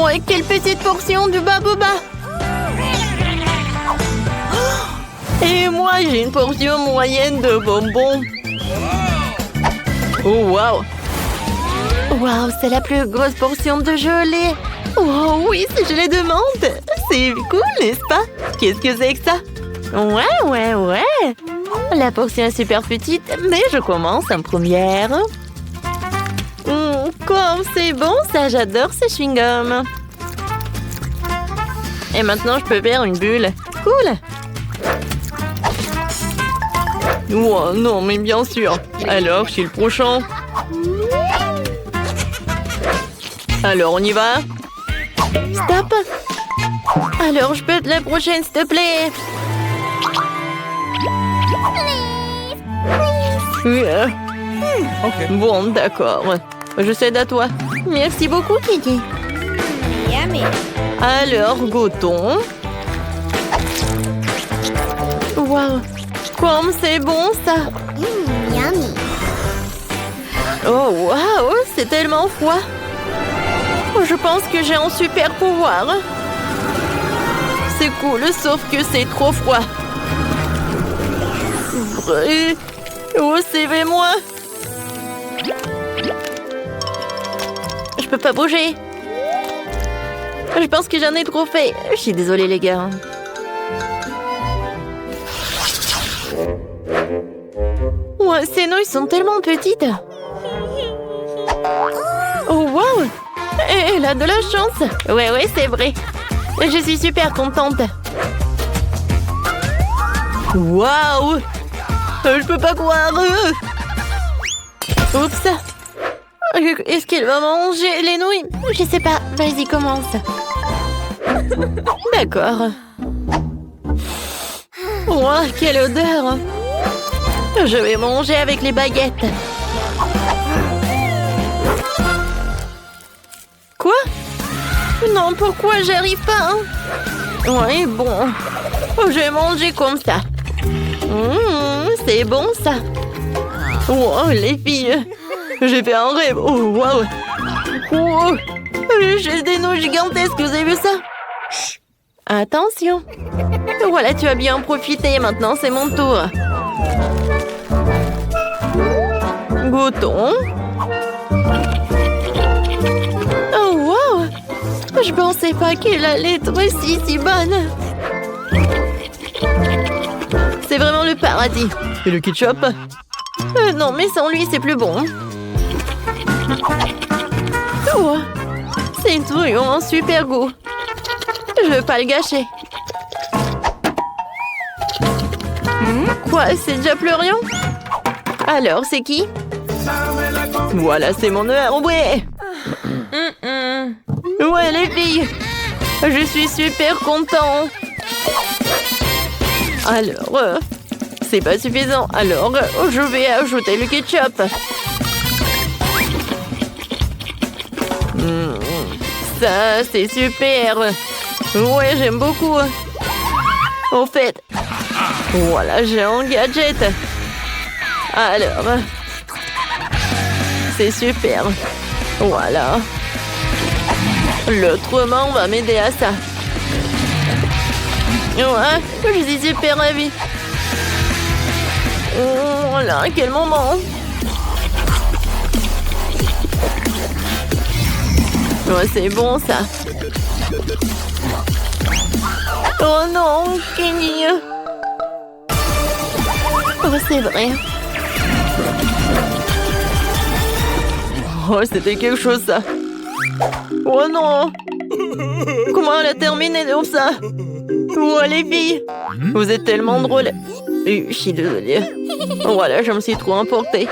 Ouais, quelle petite portion de baboba! Et moi, j'ai une portion moyenne de bonbons. Oh, waouh! Waouh, c'est la plus grosse portion de gelée. Oh oui, c'est gelée de menthe. C'est cool, n'est-ce pas? Qu'est-ce que c'est que ça? Ouais. La portion est super petite, mais je commence en première. Comme c'est bon, ça, j'adore ces chewing-gums. Et maintenant, je peux faire une bulle. Cool. Oh non, mais bien sûr. Alors, je suis le prochain. Alors, on y va? Stop. Alors, je peux être la prochaine, s'il te plaît? Ok. Bon, d'accord. Je cède à toi. Merci beaucoup, Kiki. Alors, goûtons. Waouh, comme c'est bon, ça. Yummy. Oh, waouh, c'est tellement froid. Je pense que j'ai un super pouvoir. C'est cool, sauf que c'est trop froid. Oh, suivez-moi. Je peux pas bouger. Je pense que j'en ai trop fait. Je suis désolée, les gars. Ouais, ces nouilles sont tellement petites. Oh, wow! Elle a de la chance. Ouais, c'est vrai. Je suis super contente. Waouh! Je peux pas croire. Oups. Est-ce qu'elle va manger les nouilles? Je sais pas. Vas-y, commence. D'accord. Wow, quelle odeur! Je vais manger avec les baguettes. Quoi? Non, pourquoi j'arrive pas? Ouais, bon. Je vais manger comme ça. C'est bon, ça. Wow, les filles. J'ai fait un rêve. Oh, wow. Wow. J'ai des nouilles gigantesques, vous avez vu ça? Chut. Attention. Voilà, tu as bien profité. Maintenant, c'est mon tour. Goûtons. Oh, wow. Je pensais pas qu'elle allait être si bonne. C'est vraiment le paradis. Et le ketchup? Non, mais sans lui, c'est plus bon. Oh, ces nouilles ont un super goût. Je veux pas le gâcher. Quoi, c'est déjà plus rien? Alors, c'est qui? Voilà, c'est mon heure, ouais. Ouais, les filles. Je suis super content. Alors, c'est pas suffisant. Alors, je vais ajouter le ketchup. Ça, c'est super. Ouais, j'aime beaucoup. Au fait, voilà, j'ai un gadget. Alors, c'est super. Voilà. L'autre main va m'aider à ça. Ouais, je suis super ravie. Oh là, quel moment. Ouais, c'est bon, ça. Oh non, Kenny. Oh, c'est vrai. Oh, c'était quelque chose, ça. Oh non. Comment elle a terminé comme ça? Oh, les filles. Vous êtes tellement drôles. Je suis désolée. Voilà, je me suis trop emportée.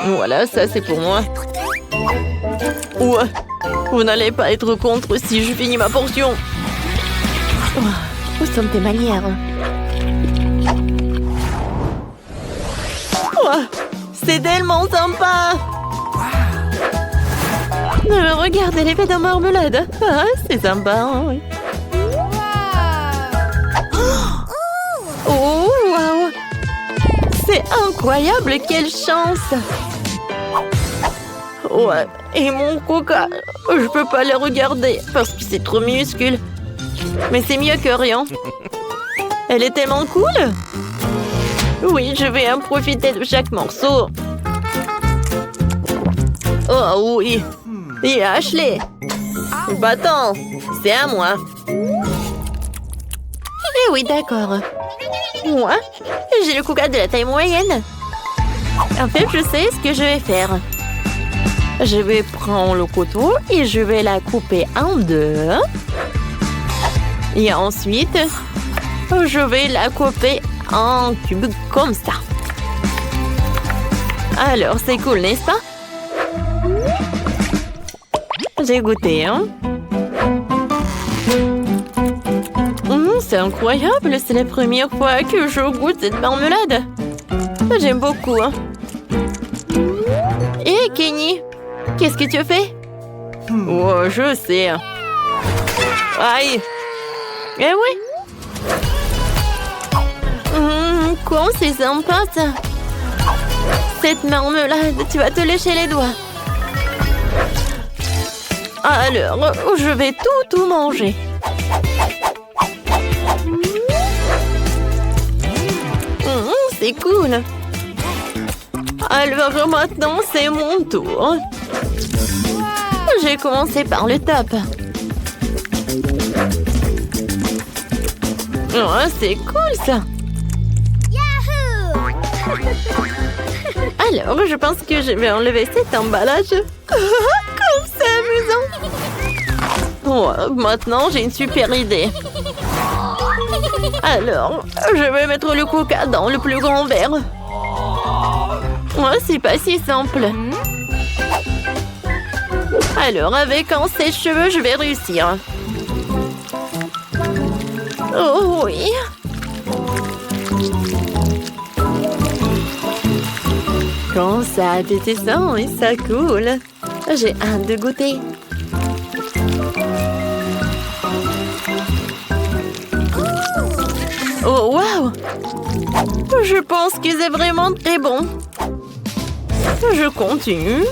Voilà, ça, c'est pour moi. Ouais. Vous n'allez pas être contre si je finis ma portion. Oh, où sont tes manières? Oh, c'est tellement sympa. Regardez l'effet de marmelade. Ah, c'est sympa, hein, oui. Oh, wow. C'est incroyable, quelle chance. Ouais, et mon coca, je peux pas le regarder parce que c'est trop minuscule. Mais c'est mieux que rien. Elle est tellement cool. Oui, je vais en profiter de chaque morceau. Oh oui. Et Ashley. Attends, c'est à moi. Eh oui, d'accord. Moi, j'ai le coca de la taille moyenne. En fait, je sais ce que je vais faire. Je vais prendre le couteau et je vais la couper en deux. Et ensuite, je vais la couper en cubes comme ça. Alors, c'est cool, n'est-ce pas? J'ai goûté, hein? C'est incroyable, c'est la première fois que je goûte cette marmelade. J'aime beaucoup. Hein? Hé, Kenny, qu'est-ce que tu fais? Oh, je sais. Aïe. Eh oui. Quoi, c'est sympa, ça. Cette marmelade, tu vas te lécher les doigts. Alors, je vais tout manger. C'est cool. Alors maintenant, c'est mon tour. J'ai commencé par le top. Oh, c'est cool ça. Alors, je pense que je vais enlever cet emballage. Comme c'est amusant. Oh, maintenant, j'ai une super idée. Alors, je vais mettre le coca dans le plus grand verre. Oh, c'est pas si simple. Alors, avec un sèche-cheveux, je vais réussir. Oh oui. Quand ça appétissant et ça coule. J'ai hâte de goûter. Oh, waouh! Je pense que c'est vraiment très bon. Je continue.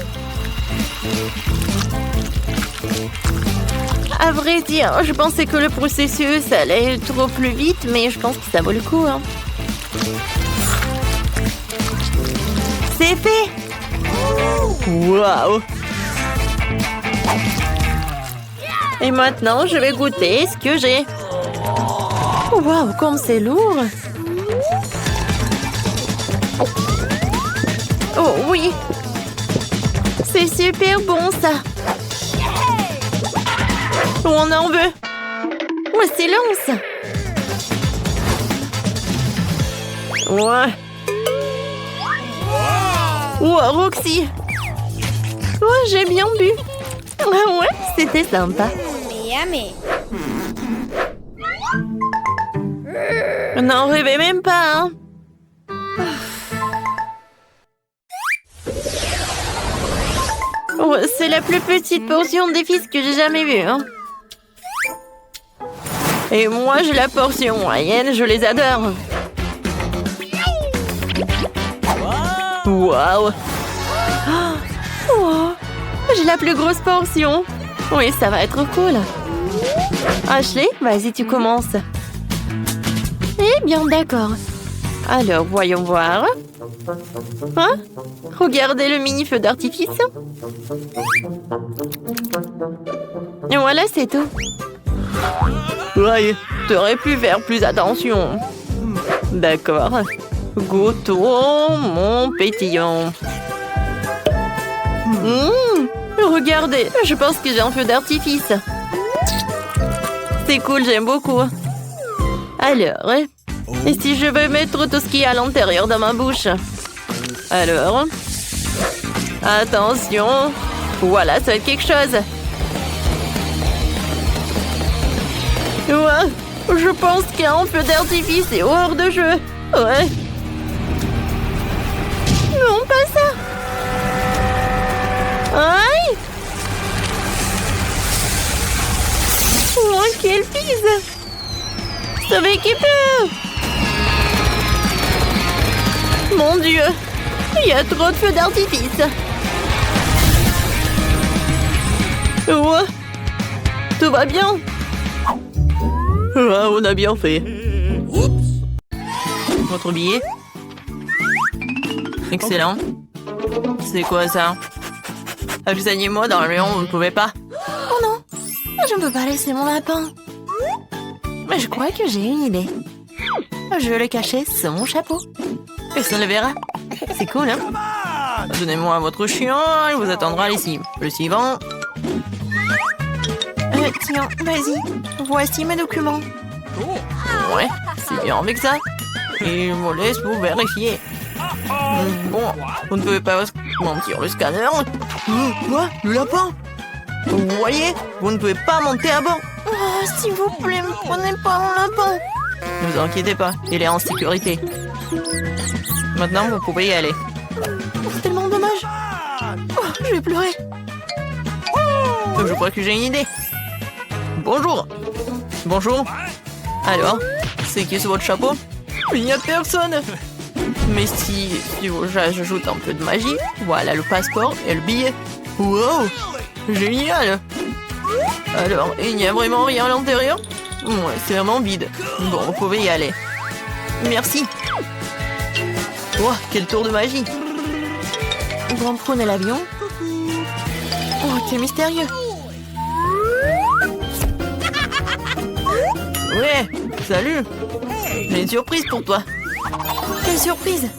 À vrai dire, je pensais que le processus allait trop plus vite, mais je pense que ça vaut le coup. Hein. C'est fait! Waouh! Et maintenant, je vais goûter ce que j'ai. Waouh, comme c'est lourd! Oh oui! C'est super bon, ça! On en veut! Ouais, silence! Ouais! Wow, Roxy! Oh, j'ai bien bu! Ah ouais, c'était sympa! Yummy. N'en rêvez même pas, hein? Oh, c'est la plus petite portion des fils que j'ai jamais vue, hein? Et moi, j'ai la portion moyenne, je les adore. Waouh! Oh, j'ai la plus grosse portion. Oui, ça va être cool. Ashley, vas-y, tu commences. Eh bien, d'accord. Alors, voyons voir. Hein? Regardez le mini feu d'artifice. Et voilà, c'est tout. Ouais, t'aurais pu faire plus attention. D'accord. Goûtons mon pétillant. Regardez, je pense que j'ai un feu d'artifice. C'est cool, j'aime beaucoup. Alors, et si je veux mettre tout ce qu'il y a à l'intérieur dans ma bouche? Alors, attention. Voilà, ça va être quelque chose. Ouais, je pense qu'un feu d'artifice est hors de jeu. Ouais. Non, pas ça. Aïe! Oh, quelle pise! Sauvez qui peut! Mon Dieu! Il y a trop de feux d'artifice! Ouais. Tout va bien? Ah, on a bien fait. Votre billet? Excellent. C'est quoi ça? Avec les animaux dans l'avion, vous ne pouvez pas? Oh non, je ne peux pas laisser mon lapin. Mais je crois que j'ai une idée. Je vais le cacher sous mon chapeau. Personne ne le verra. C'est cool, hein? Donnez-moi votre chien, il vous attendra ici. Le suivant. Tiens, vas-y. Voici mes documents. Ouais, c'est bien avec ça. Et je me laisse vous vérifier. Bon, vous ne pouvez pas mentir le scanner. Quoi? Le lapin? Vous voyez? Vous ne pouvez pas monter à bord. Oh, s'il vous plaît, ne prenez pas mon lapin. Ne vous inquiétez pas, il est en sécurité. Maintenant, vous pouvez y aller. C'est tellement dommage. Oh, je vais pleurer. Je crois que j'ai une idée. Bonjour. Bonjour. Alors, c'est qui sur votre chapeau? Il n'y a personne. Mais si j'ajoute un peu de magie, voilà le passeport et le billet. Wow, génial. Alors, il n'y a vraiment rien à l'intérieur? Ouais, c'est vraiment vide. Bon, vous pouvez y aller. Merci. Oh, quel tour de magie. Bon, prenez l'avion. Oh, c'est mystérieux. Ouais, salut. J'ai une surprise pour toi. Quelle surprise?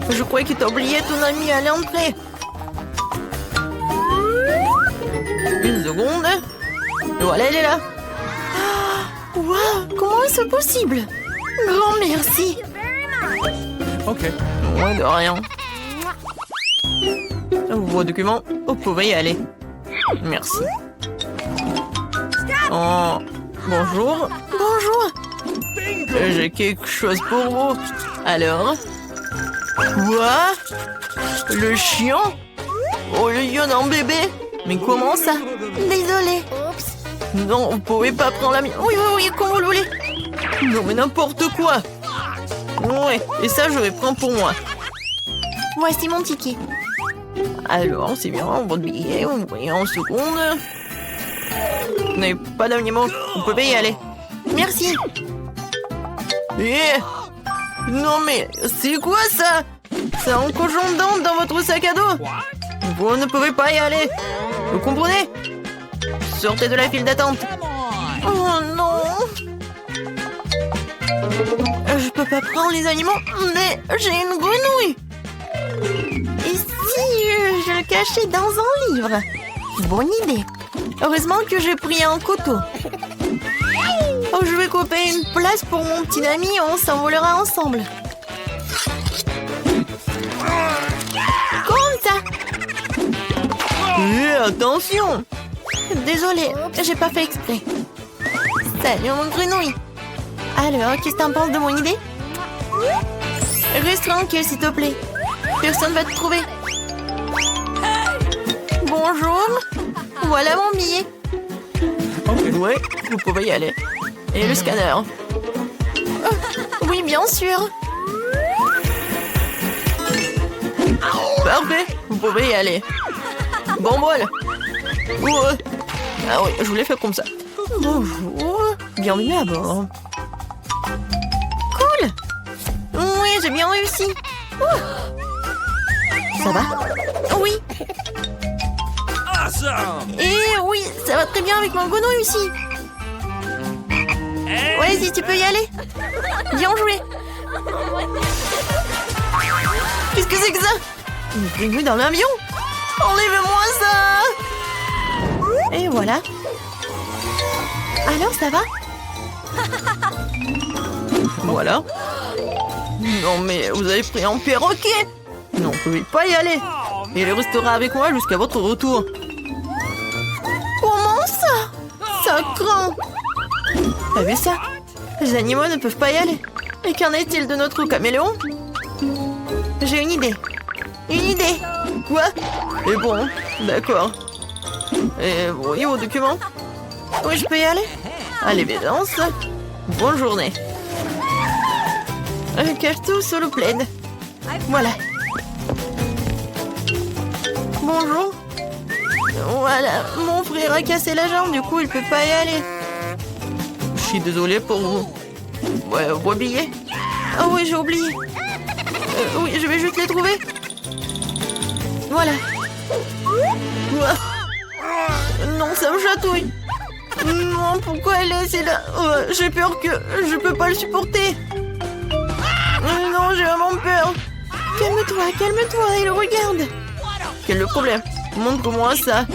Je croyais que t'as oublié ton ami à l'entrée. Une seconde. Voilà, elle est là. Waouh, comment est-ce possible? Grand merci. Ok. Ouais, de rien. Vos documents, vous pouvez y aller. Merci. Oh, bonjour. Bonjour. J'ai quelque chose pour vous. Alors? Quoi? Le chien? Oh, le lion en bébé? Mais comment ça? Désolée. Non, vous pouvez pas prendre la mienne. Oui, oui, oui, comme vous le voulez. Non, mais n'importe quoi. Ouais, et ça, je vais prendre pour moi. Voici mon ticket. Alors, c'est bien, votre billet, vous voyez en seconde. Vous n'avez pas d'animaux, vous pouvez y aller. Merci. Non mais, c'est quoi ça? C'est un cochon d'Inde dans votre sac à dos? Vous ne pouvez pas y aller. Vous comprenez? Sortez de la file d'attente. Oh non. Je peux pas prendre les animaux, mais j'ai une grenouille. Et si je le cachais dans un livre? Bonne idée. Heureusement que j'ai pris un couteau. Oh, je vais couper une place pour mon petit ami, on s'envolera ensemble. Comme ça. Attention. Désolée, j'ai pas fait exprès. Salut mon grenouille. Alors, qu'est-ce que t'en penses de mon idée? Reste tranquille, s'il te plaît. Personne va te trouver. Bonjour. Voilà mon billet. Oui, vous pouvez y aller. Et le scanner. Oui, bien sûr. Parfait, vous pouvez y aller. Bon bol. Ouais. Ah oui, je voulais faire comme ça. Bonjour, bienvenue à bord. Cool. Oui, j'ai bien réussi. Ça va? Oui. Et oui, ça va très bien avec mon grenouille ici. Vas-y, tu peux y aller. Bien joué. Qu'est-ce que c'est que ça? Une grenouille dans l'avion? Enlève-moi ça. Et voilà. Alors, ça va? Voilà. Non, mais vous avez pris un perroquet. Non, vous ne pouvez pas y aller. Et il restera avec moi jusqu'à votre retour. Comment ça? Ça craint. T'as vu ça? Les animaux ne peuvent pas y aller. Et qu'en est-il de notre caméléon? J'ai une idée. Une idée. Quoi? Et bon, d'accord. Et voyez vos documents? Oui, je peux y aller? À l'évidence. Bonne journée. Cache tout sous le plaid. Voilà. Bonjour. Voilà, mon frère a cassé la jambe, du coup il peut pas y aller. Je suis désolée pour vous. Ouais, vos billets. Ah oui, j'ai oublié. Oui, je vais juste les trouver. Voilà. Ouah. Non, ça me chatouille. Non, pourquoi elle est laissée là? J'ai peur que je peux pas le supporter. Non, j'ai vraiment peur. Calme-toi, calme-toi, il regarde. Quel est le problème? Montre-moi ça.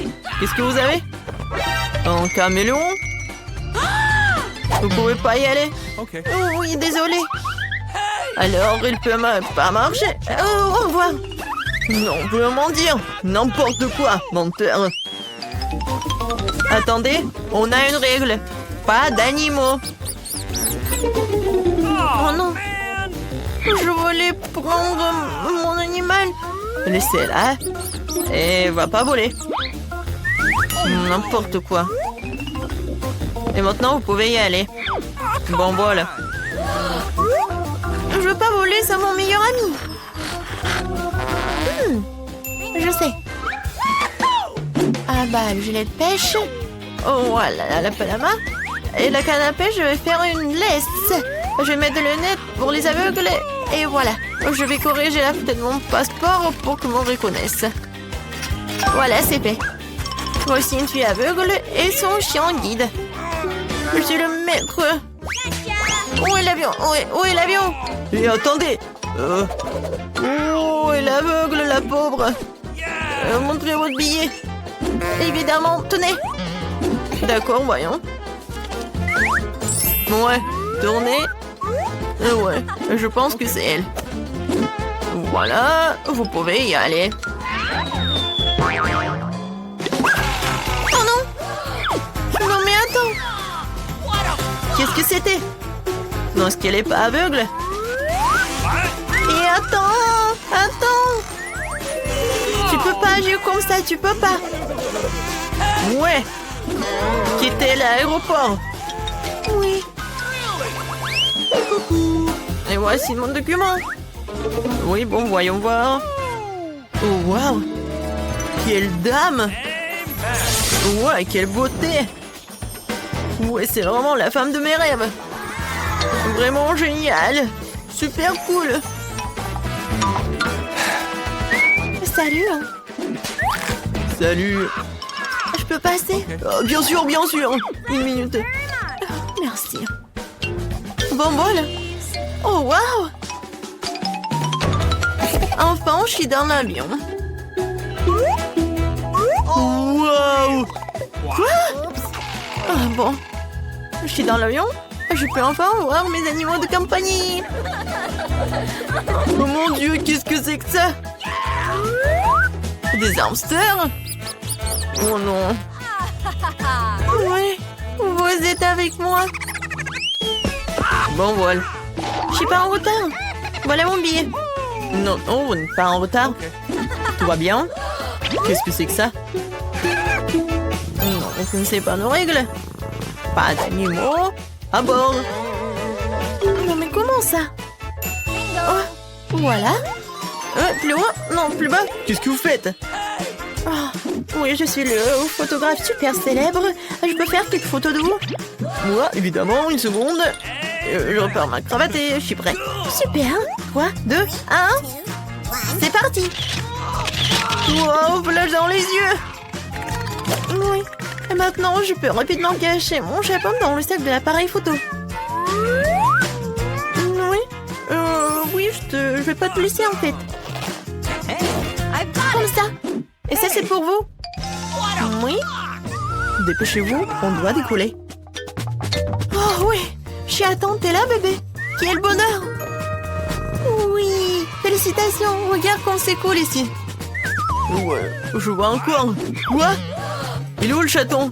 Qu'est-ce que vous avez? Un caméléon? Vous pouvez pas y aller? Ok. Oh oui, désolé. Alors, il peut pas marcher. Oh, au revoir. Non, vraiment dire. N'importe quoi, menteur. Attendez, on a une règle. Pas d'animaux. Oh non. Je voulais prendre mon animal. Laissez-la. Et va pas voler. N'importe quoi. Et maintenant, vous pouvez y aller. Bon, voilà. Je veux pas voler, c'est mon meilleur ami. Je sais. Ah bah, le gilet de pêche. Oh, voilà, la palama. Et la canne à pêche, je vais faire une laisse. Je vais mettre le net pour les aveugles. Et voilà. Je vais corriger la photo de mon passeport pour que m'on reconnaisse. Voilà, c'est fait. Voici une fille aveugle et son chien guide. Je suis le maître. Où est l'avion? Où est l'avion? Et attendez. Oh, elle est aveugle, la pauvre. Montrez votre billet. Évidemment, tenez. D'accord, voyons. Ouais, tournez. Ouais, je pense que c'est elle. Voilà, vous pouvez y aller. Oh non! Non mais attends! Qu'est-ce que c'était? Non, est-ce qu'elle est pas aveugle? Et attends! Tu peux pas agir comme ça, tu peux pas. Ouais. Quitter l'aéroport. Oui. Et voici mon document. Oui, bon, voyons voir. Oh, waouh. Quelle dame. Ouais, quelle beauté. Ouais, c'est vraiment la femme de mes rêves. Vraiment génial. Super cool. Salut. Salut. Je peux passer? Bien sûr, bien sûr. Une minute. Merci. Bon bol. Oh, waouh. Enfin, je suis dans l'avion. Waouh. Quoi? Ah bon. Je suis dans l'avion. Je peux enfin voir mes animaux de compagnie. Oh mon Dieu, qu'est-ce que c'est que ça? Des hamsters? Oh non. Oui, vous êtes avec moi. Bon, voilà. Je suis pas en retard. Voilà mon billet. Non, non, vous n'êtes pas en retard. Tout va bien? Qu'est-ce que c'est que ça? Non, vous ne connaissez pas nos règles. Pas d'animaux à bord. Non, mais comment ça? Oh, voilà. Plus haut? Non, plus bas. Qu'est-ce que vous faites? Oh, oui, je suis le photographe super célèbre. Je peux faire quelques photos de vous? Moi, évidemment, une seconde. Je repars ma cravate et je suis prêt. Super. 3, 2, 1. C'est parti. Wow, flash dans les yeux. Oui. Et maintenant, je peux rapidement cacher mon chapeau dans le sac de l'appareil photo. Oui. Oui, je vais pas te laisser en fait. Comme ça. Et ça, c'est pour vous. Oui. Dépêchez-vous, on doit décoller. Oh oui. Chaton, t'es là, bébé? Quel bonheur! Oui! Félicitations! Regarde comme c'est cool ici! Ouais, je vois encore! Quoi? Il est où le chaton?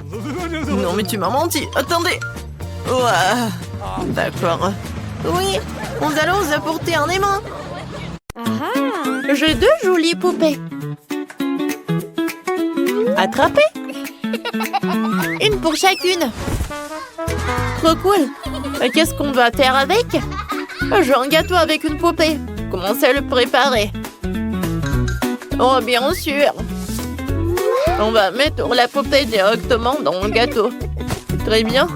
Non, mais tu m'as menti! Attendez! Ouais! D'accord. Oui! Nous allons vous apporter un aimant! J'ai 2 jolies poupées! Attrapez! Une pour chacune! Trop cool! Qu'est-ce qu'on doit faire avec? J'ai un gâteau avec une poupée. Commencez à le préparer. Oh, bien sûr. On va mettre la poupée directement dans le gâteau. Très bien.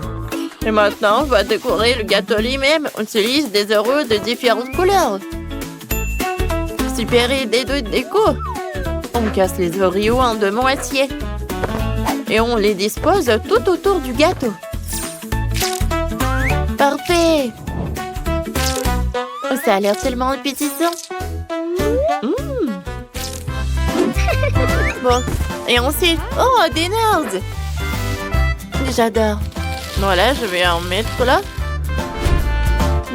Et maintenant, on va décorer le gâteau lui-même. On utilise des Oreos de différentes couleurs. Super idée de déco. On casse les Oreos en 2 moitiés. Et on les dispose tout autour du gâteau. Parfait! Ça a l'air tellement appétissant. Bon, et ensuite... Oh, des nerds! J'adore. Voilà, je vais en mettre là.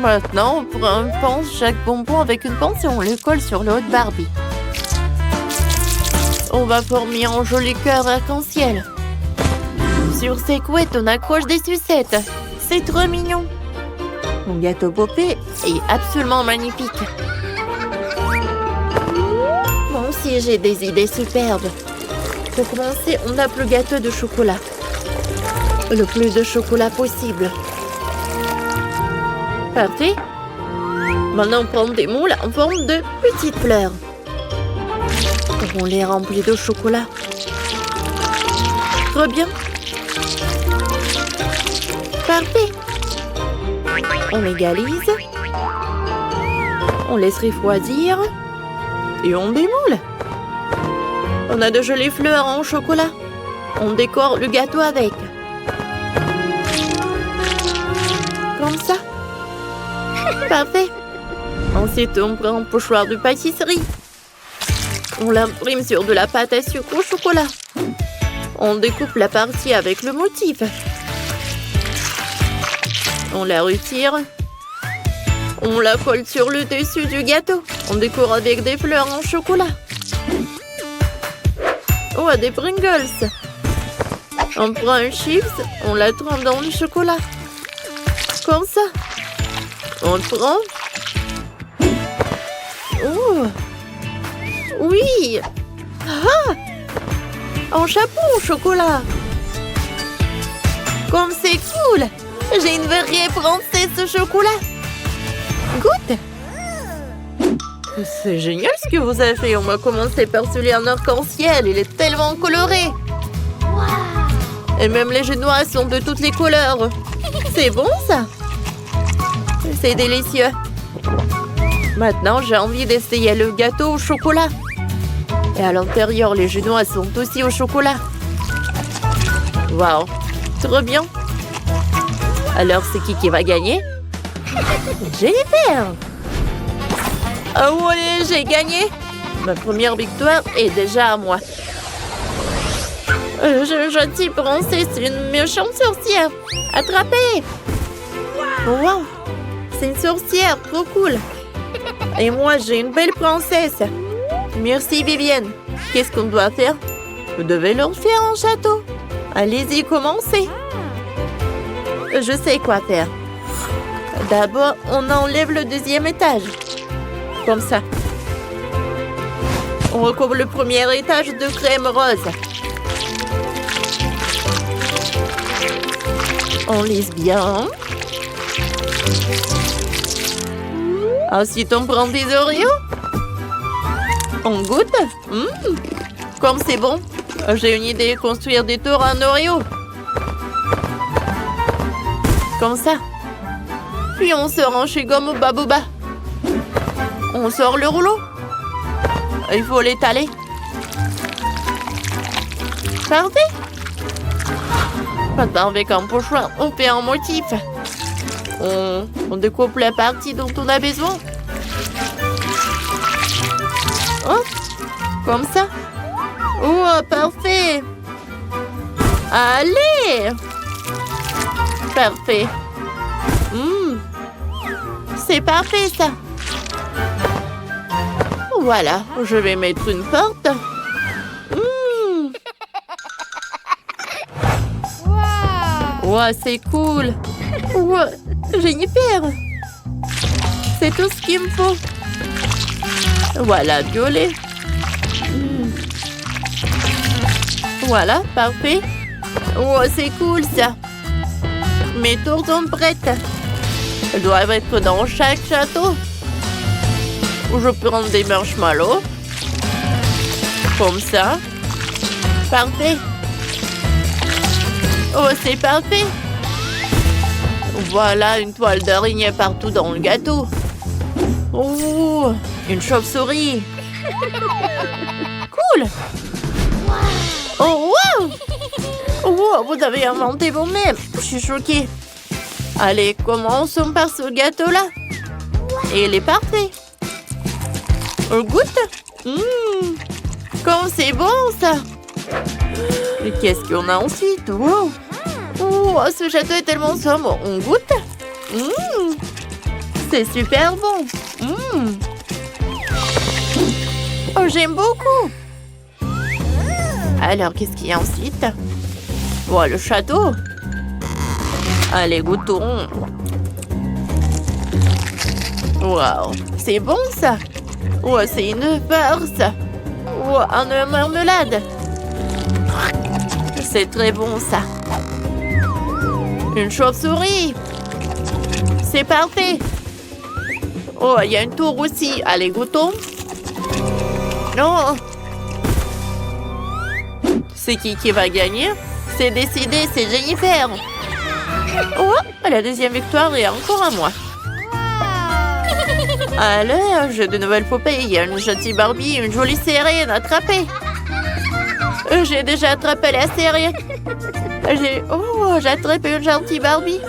Maintenant, on prend une pince, chaque bonbon avec une pince et on le colle sur le haut de Barbie. On va former un joli cœur arc-en-ciel. Sur ses couettes, on accroche des sucettes. C'est trop mignon. Mon gâteau poupée est absolument magnifique. Moi aussi, j'ai des idées superbes. Pour commencer, on tape le gâteau de chocolat. Le plus de chocolat possible. Parfait. Maintenant, on prend des moules en forme de petites fleurs. On les remplit de chocolat. Trop bien. Parfait. On égalise. On laisse refroidir. Et on démoule. On a de jolies fleurs en chocolat. On décore le gâteau avec. Comme ça. Parfait. Ensuite, on prend un pochoir de pâtisserie. On l'imprime sur de la pâte à sucre au chocolat. On découpe la partie avec le motif. On la retire. On la colle sur le dessus du gâteau. On décore avec des fleurs en chocolat. Oh, des Pringles. On prend un chips, on la trempe dans le chocolat. Comme ça. On le prend. Oh. Oui. Ah. Un chapeau au chocolat. Comme c'est cool. J'ai une vraie princesse au chocolat. Goûte. C'est génial ce que vous avez fait. On va commencer par celui en arc-en-ciel. Il est tellement coloré. Et même les genoux sont de toutes les couleurs. C'est bon ça. C'est délicieux. Maintenant, j'ai envie d'essayer le gâteau au chocolat. Et à l'intérieur, les genoux sont aussi au chocolat. Waouh, trop bien. Alors, c'est qui va gagner? Jennifer. Oh ouais, j'ai gagné. Ma première victoire est déjà à moi. Gentille princesse, une méchante sorcière. Attrapée. Wow, c'est une sorcière, trop cool. Et moi, j'ai une belle princesse. Merci, Vivienne. Qu'est-ce qu'on doit faire? Vous devez leur faire un château. Allez-y, commencez. Je sais quoi faire. D'abord, on enlève le 2e étage. Comme ça. On recouvre le premier étage de crème rose. On lisse bien. Ensuite, on prend des Oreos. On goûte. Comme c'est bon. J'ai une idée, construire des tours en Oreo. Comme ça. Puis on se rend chez Gomme Babouba. On sort le rouleau. Il faut l'étaler. Parfait. Maintenant, avec un pochoir, on fait un motif. On découpe la partie dont on a besoin. Oh, comme ça. Oh, parfait. Allez. Parfait. C'est parfait, ça. Voilà, je vais mettre une porte. Wow, c'est cool. Wow, Jennifer. C'est tout ce qu'il me faut. Voilà, violet. Voilà, parfait. Wow, c'est cool, ça. Mes tours sont prêtes. Elles doivent être dans chaque château. Je prends des marshmallows. Comme ça. Parfait. Oh, c'est parfait. Voilà une toile d'araignée partout dans le gâteau. Oh, une chauve-souris. Cool. Oh, wow. Oh, vous avez inventé vous-même. Je suis choquée. Allez, commençons par ce gâteau-là. Et il est parfait. On goûte. Comme c'est bon, ça. Et qu'est-ce qu'on a ensuite? Wow. Oh, ce gâteau est tellement sombre. On goûte. C'est super bon. Oh, j'aime beaucoup. Alors, qu'est-ce qu'il y a ensuite? Oh, le château. Allez, goûtons. Wow, c'est bon, ça. Oh, c'est une farce. Oh, une marmelade. C'est très bon, ça. Une chauve-souris. C'est parfait. Oh, il y a une tour aussi. Allez, goûtons. Non. C'est qui va gagner? C'est décidé, c'est Jennifer. Oh, la deuxième victoire est encore à moi. Alors, j'ai de nouvelles poupées. Il y a une gentille Barbie, une jolie sirène attrapée. J'ai déjà attrapé la sirène. J'ai attrapé une gentille Barbie.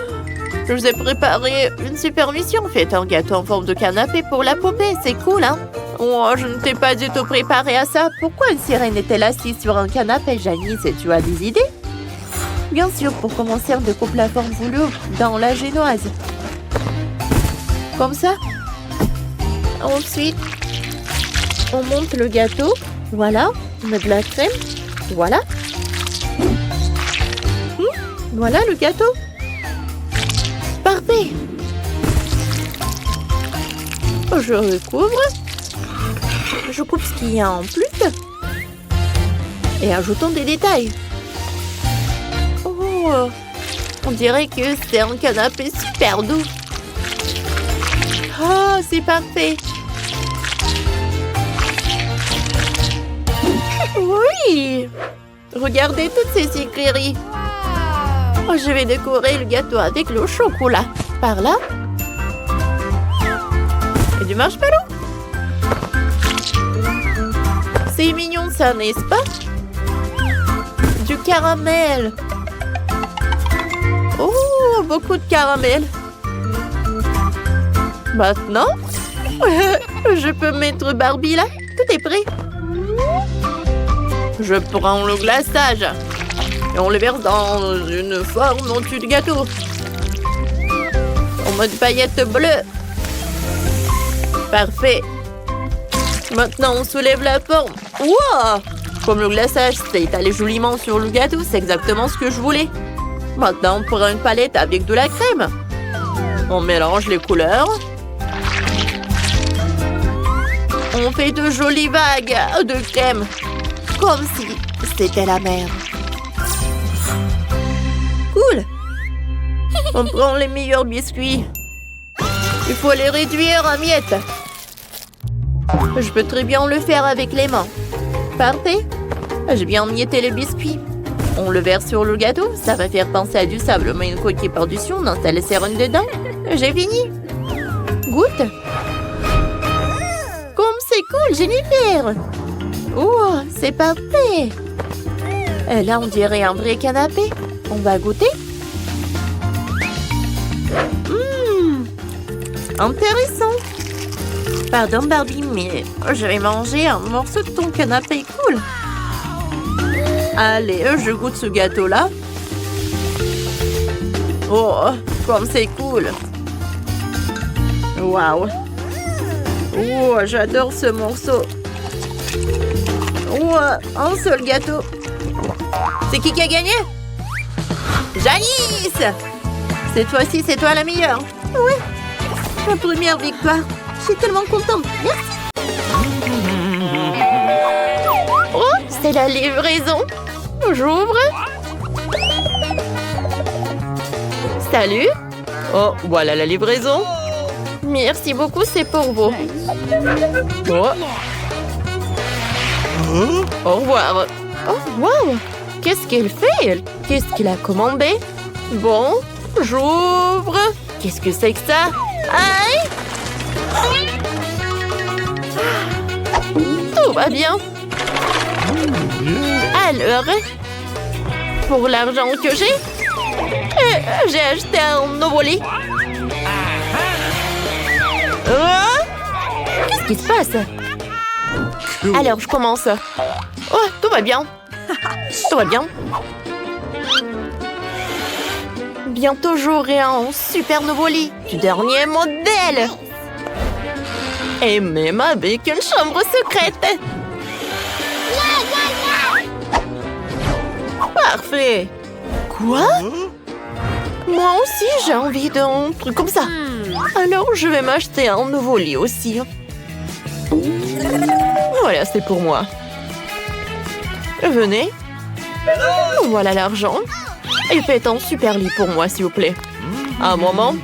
Je vous ai préparé une super mission. Faites un gâteau en forme de canapé pour la poupée. C'est cool, hein? Oh, je ne t'ai pas du tout préparé à ça. Pourquoi une sirène est-elle assise sur un canapé, Janice? Et tu as des idées? Bien sûr, pour commencer, on découpe la forme voulue dans la génoise. Comme ça. Ensuite, on monte le gâteau. Voilà. On met de la crème. Voilà. Voilà le gâteau. Parfait. Je recouvre. Je coupe ce qu'il y a en plus. Et ajoutons des détails. Oh, on dirait que c'est un canapé super doux. Oh, c'est parfait. Oui. Regardez toutes ces sucreries. Oh, je vais décorer le gâteau avec le chocolat. Par là. Et du marshmallow. C'est mignon ça, n'est-ce pas? Du caramel. Oh, beaucoup de caramel. Maintenant, je peux mettre Barbie là. Tout est prêt. Je prends le glaçage et on le verse dans une forme au-dessus du gâteau. En mode paillettes bleues. Parfait. Maintenant, on soulève la forme. Wow! Comme le glaçage s'est étalé joliment sur le gâteau, c'est exactement ce que je voulais. Maintenant, on prend une palette avec de la crème. On mélange les couleurs. On fait de jolies vagues de crème. Comme si c'était la mer. Cool. On prend les meilleurs biscuits. Il faut les réduire en miettes. Je peux très bien le faire avec les mains. Parfait. J'ai bien mietté les biscuits. On le verse sur le gâteau. Ça va faire penser à du sable. Mais une coquille par-dessus, on installe les sirènes dedans. J'ai fini. Goûte. Comme c'est cool, Jennifer. Oh, c'est parfait. Et là, on dirait un vrai canapé. On va goûter. Intéressant. Pardon, Barbie, mais je vais manger un morceau de ton canapé cool. Allez, je goûte ce gâteau-là. Oh, comme c'est cool. Waouh. Oh, j'adore ce morceau. Oh, un seul gâteau. C'est qui a gagné? Janice! Cette fois-ci, c'est toi la meilleure. Oui, ma première victoire. Je suis tellement contente. Merci. Oh, c'est la livraison. J'ouvre. Salut. Oh, voilà la livraison. Merci beaucoup, c'est pour vous. Oh. Au revoir. Oh, wow! Qu'est-ce qu'elle fait? Qu'est-ce qu'il a commandé? Bon, j'ouvre. Qu'est-ce que c'est que ça? Aïe! Tout va bien. Alors, pour l'argent que j'ai acheté un nouveau lit. Qu'est-ce qui se passe? Alors, je commence. Oh, tout va bien. Tout va bien. Bientôt, j'aurai un super nouveau lit du dernier modèle. Et même avec une chambre secrète. Parfait. Quoi? Moi aussi, j'ai envie d'un truc comme ça. Alors, je vais m'acheter un nouveau lit aussi. Voilà, c'est pour moi. Venez. Voilà l'argent. Et faites un super lit pour moi, s'il vous plaît. Un moment.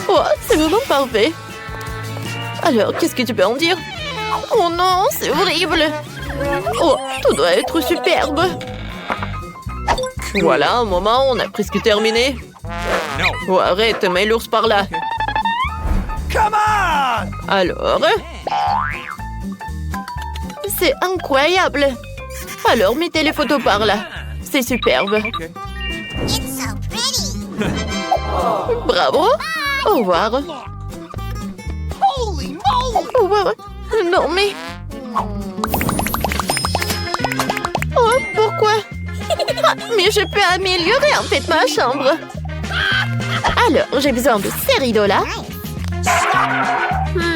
Oh, c'est vraiment parfait. Alors, qu'est-ce que tu peux en dire? Oh non, c'est horrible. Oh, tout doit être superbe. Voilà, un moment, on a presque terminé. Oh, arrête, mets l'ours par là. Alors? C'est incroyable. Alors, mettez les photos par là. C'est superbe. Bravo. Au revoir. Au revoir. Non, mais... Oh, pourquoi? Ah, mais je peux améliorer en fait ma chambre. Alors, j'ai besoin de ces rideaux-là.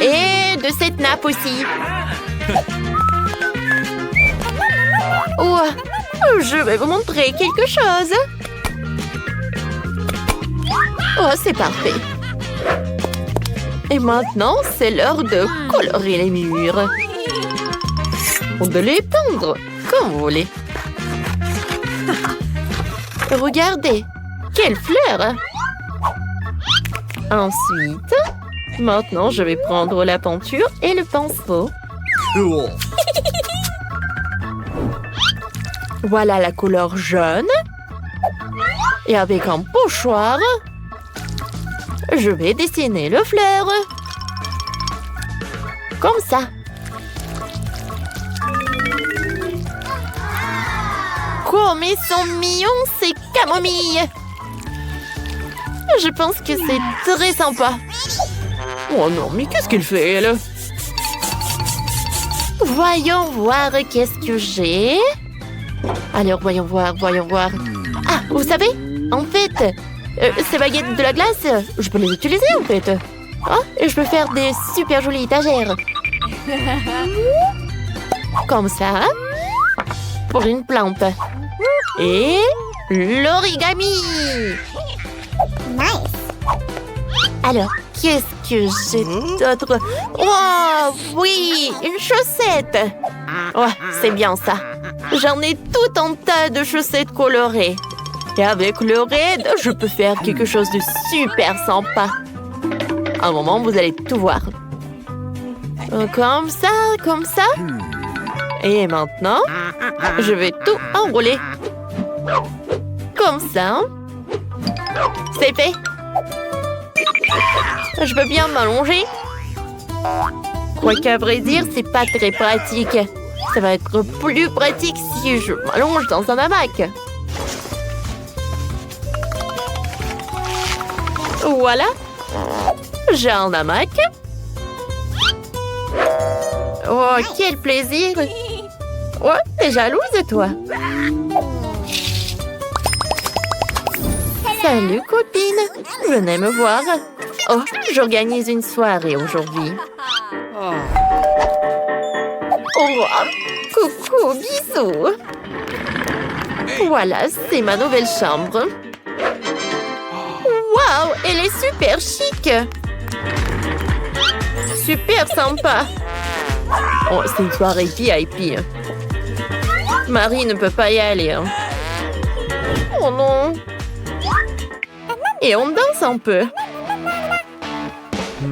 Et de cette nappe aussi. Oh, je vais vous montrer quelque chose. Oh, c'est parfait. Et maintenant, c'est l'heure de colorer les murs. Ou de les peindre, comme vous voulez. Regardez, quelle fleur! Ensuite, maintenant, je vais prendre la peinture et le pinceau. Cool. Voilà la couleur jaune. Et avec un pochoir, je vais dessiner le fleur. Comme ça. Comme ils sont mignons, ces camomilles. Je pense que c'est très sympa. Oh non, mais qu'est-ce qu'elle fait, elle? Voyons voir qu'est-ce que j'ai. Alors, voyons voir. Ah, vous savez, en fait, ces baguettes de la glace, je peux les utiliser, en fait. Oh, et je peux faire des super jolies étagères. Comme ça. Pour une plante. Et l'origami. Nice. Alors, qu'est-ce que j'ai d'autre? Oh, oui, une chaussette. Oh, c'est bien ça. J'en ai tout un tas de chaussettes colorées. Et avec le raid, je peux faire quelque chose de super sympa. Un moment, vous allez tout voir. Comme ça. Et maintenant, je vais tout enrouler. Comme ça. C'est fait. Je peux bien m'allonger. Quoiqu'à vrai dire, c'est pas très pratique. Ça va être plus pratique si je m'allonge dans un hamac. Voilà. J'ai un hamac. Oh, quel plaisir. Oh, t'es jalouse, toi? Salut, copine. Venez me voir. Oh, j'organise une soirée aujourd'hui. Oh, coucou, bisous. Voilà, c'est ma nouvelle chambre. Waouh, elle est super chic. Super sympa. Oh, c'est une soirée VIP. Marie ne peut pas y aller. Oh non. Et on danse un peu.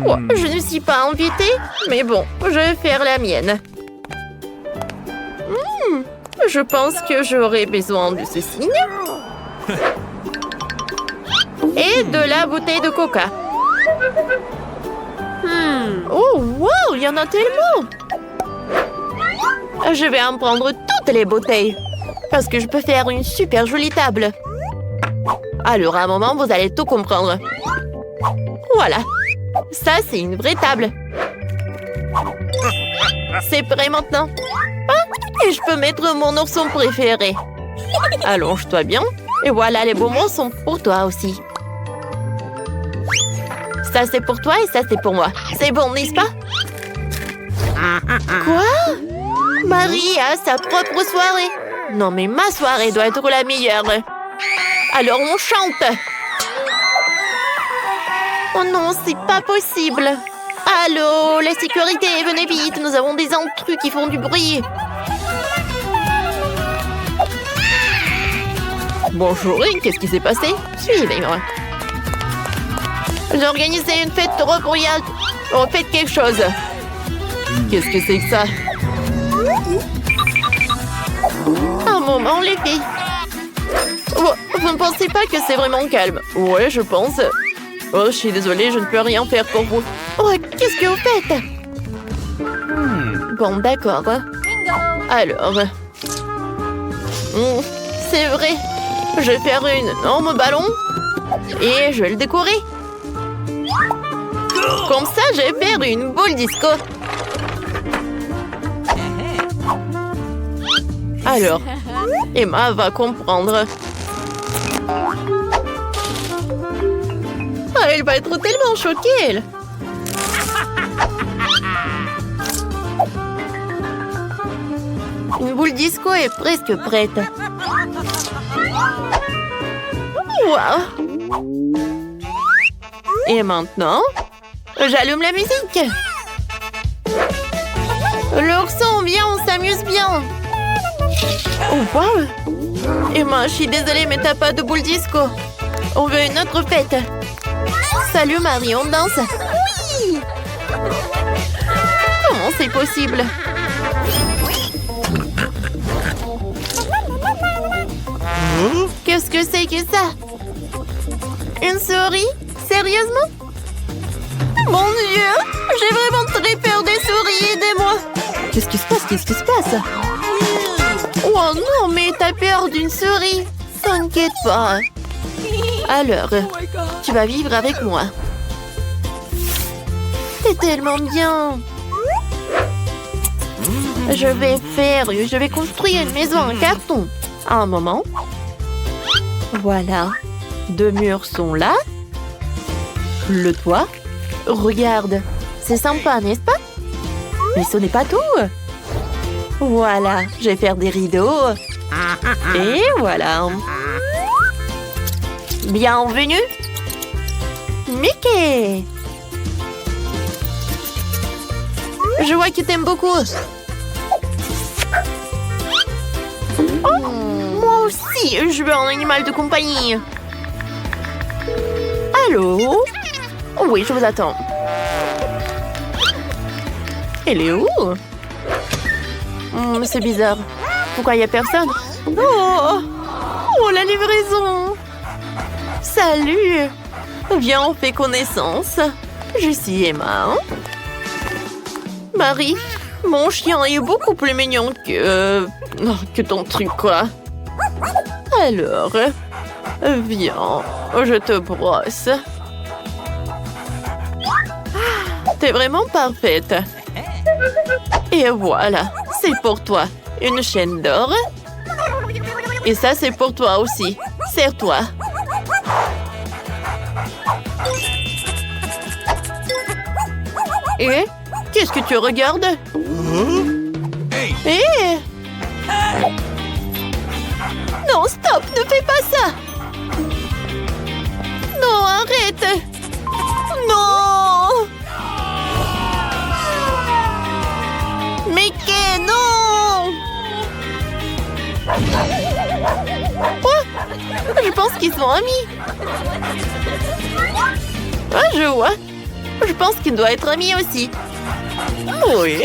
Oh, je ne suis pas invitée, mais bon, je vais faire la mienne. Je pense que j'aurai besoin de ce signe. Et de la bouteille de coca. Oh, wow, il y en a tellement. Je vais en prendre toutes les bouteilles. Parce que je peux faire une super jolie table. Alors, à un moment, vous allez tout comprendre. Voilà. Ça, c'est une vraie table. C'est prêt maintenant. Ah, et je peux mettre mon ourson préféré. Allonge-toi bien. Et voilà, les bonbons sont pour toi aussi. Ça, c'est pour toi et ça, c'est pour moi. C'est bon, n'est-ce pas? Quoi? Marie a sa propre soirée. Non, mais ma soirée doit être la meilleure. Alors, on chante. Oh non, c'est pas possible. Allô, la sécurité, venez vite. Nous avons des intrus qui font du bruit. Bonjour, qu'est-ce qui s'est passé? Suivez-moi. J'ai organisé une fête trop bruyante. On fait quelque chose. Qu'est-ce que c'est que ça? Un moment, les filles. Oh, vous ne pensez pas que c'est vraiment calme? Ouais, je pense. Oh, je suis désolée, je ne peux rien faire pour vous. Oh, qu'est-ce que vous faites? Bon, d'accord. Alors... c'est vrai. Je vais faire une énorme ballon. Et je vais le décorer. Comme ça, je vais faire une boule disco. Alors, Emma va comprendre. Ah, elle va être tellement choquée, elle. Une boule disco est presque prête. Wow. Et maintenant, j'allume la musique. L'ourson, viens, on s'amuse bien. Oh, wow. Emma, je suis désolée, mais t'as pas de boule disco. On veut une autre fête. Salut Marie, on danse. Oui. Comment c'est possible? Qu'est-ce que c'est que ça? Une souris? Sérieusement? Mon Dieu! J'ai vraiment très peur des souris, aidez-moi! Qu'est-ce qui se passe? Qu'est-ce qui se passe? Oh non, mais t'as peur d'une souris? T'inquiète pas. Alors, tu vas vivre avec moi. C'est tellement bien. Je vais construire une maison en carton. Un moment. Voilà. 2 murs sont là. Le toit. Regarde. C'est sympa, n'est-ce pas? Mais ce n'est pas tout. Voilà. Je vais faire des rideaux. Et voilà. Bienvenue. Mickey. Je vois que t'aimes beaucoup. Oh, moi aussi, je veux un animal de compagnie. Allô? Oui, je vous attends. Elle est où? C'est bizarre. Pourquoi il n'y a personne? Oh, la livraison. Salut. Viens, on fait connaissance. Je suis Emma. Marie, mon chien est beaucoup plus mignon que ton truc, quoi. Alors, viens, je te brosse. T'es vraiment parfaite. Et voilà, c'est pour toi. Une chaîne d'or. Et ça, c'est pour toi aussi. Serre-toi. Et qu'est-ce que tu regardes? Non, stop, ne fais pas ça. Non, arrête. Non. Mickey, non. Oh, je pense qu'ils sont amis. Ah, je vois. Je pense qu'il doit être ami aussi. Oui.